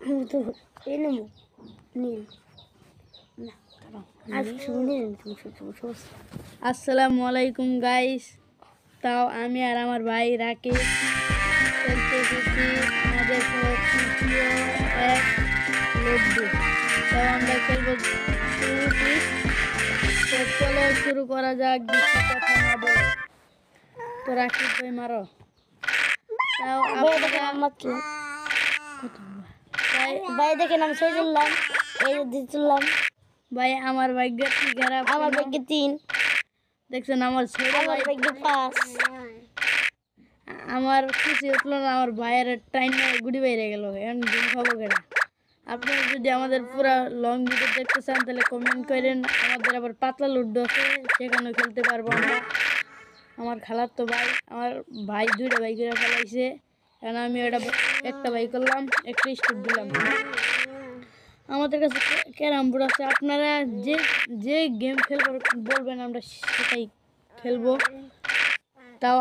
তো এই নেবো নীল না আর শুনে আসসালামু আলাইকুম গাইস। তাও আমি আর আমার ভাই রাকিব খেলতে এসেছি আমাদের প্রিয় এক লুডু। তাও আমরা খেলবো তো চলো শুরু করা যাক, বেশি কথা না বলে। তো রাকিব ভাই মারো। তাও ভাই দেখেন আমি ছয় তুললাম, এই যে তুললাম। ভাই আমার ভাগ্য কি খারাপ, আমার ভাগ্যে 3, দেখছেন আমার ছোট আমার ভাই ভাগ্যে 5। আমার খুশি উঠলো না, আমার ভাইয়ের টাইম গুড়ি বাইরে গেল। এখন দিন খাবো কেনা। আপনারা যদি আমাদের পুরো লং ভিডিও দেখতে চান তাহলে কমেন্ট করেন। আমাদের আবার পাতলা লুডো আছে, সেখানেও খেলতে পারবো আমরা। আমার খালার তো ভাই, আমার ভাই 2টা ভাই করে ফেলাইছে, কারণ আমি একটা ভাই করলাম, একটা স্টোর দিলাম। আমাদের কাছে ক্যারাম বোর্ড আছে, আপনারা যে গেম খেলবার বলবেন আমরা সেটাই খেলবো। তাও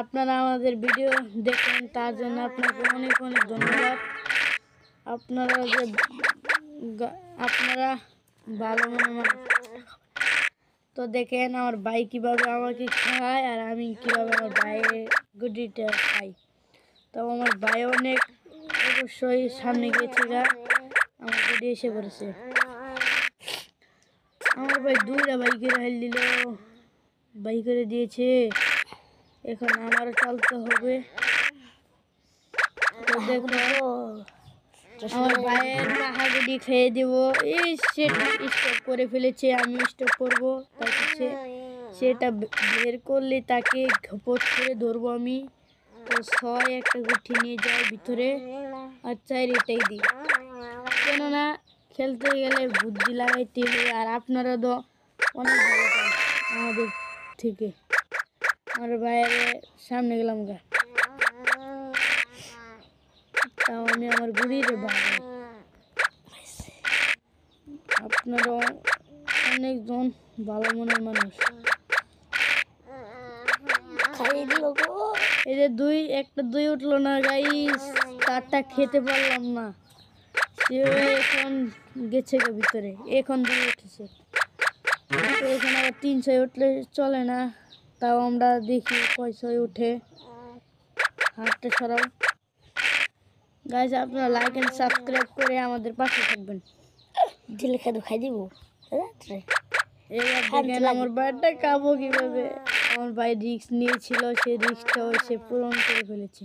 আপনারা আমাদের ভিডিও দেখেন, তার জন্য আপনাকে অনেক অনেক ধন্যবাদ। আপনারা ভালো মনে তো দেখেন আমার ভাই কীভাবে আমাকে খায় আর আমি কীভাবে আমার ভাইয়ের গুডিটা খাই। তাও আমার ভাই অনেক অবশ্যই সামনে গিয়েছে গা, আমার গুডি এসে পড়েছে। আমার ভাই 2টা বাইকের হাইল দিল, বাই করে দিয়েছে। এখন আমারও চলতে হবে। তো দেখো আমার ভাইয়ের পাহাগুড়ি খেয়ে দেবো। এই সেটা স্টপ করে ফেলেছে, আমি স্টপ করবো। তারপর সেটা বের করলে তাকে ঘপট করে ধরবো আমি। তো 6 একটা গুঠি নিয়ে যায় ভিতরে, আর 4 এটাই দিই, কেননা খেলতে গেলে বুদ্ধি লাগাইতে হবে। আর আপনারা তো অনেক ভালো পান আমাদের থেকে। আমার ভাইয়ের সামনে গেলাম গা, তাও আমি আমার গুড়িরে ভালো। আপনারা অনেকজন ভালো মনের মানুষ। এই যে একটা 2 উঠলো না গাইস, 4টা খেতে পারলাম না। সে এখন গেছে গা ভিতরে, এখন 2 উঠেছে। তো এখানে আবার 3-6 উঠলে চলে না, তাও আমরা দেখি কয় 6 উঠে। হাতটা সরাও গাইস, আপনারা লাইক এন্ড সাবস্ক্রাইব করে আমাদের পাশে থাকবেন। দিলে খেতে খাই দিব। এবার দেখেন আমার ভাইটা খাবো কিভাবে। আমার ভাই রিস্ক নিয়েছিল, সেই রিস্কটাও সে পূরণ করে ফেলেছে।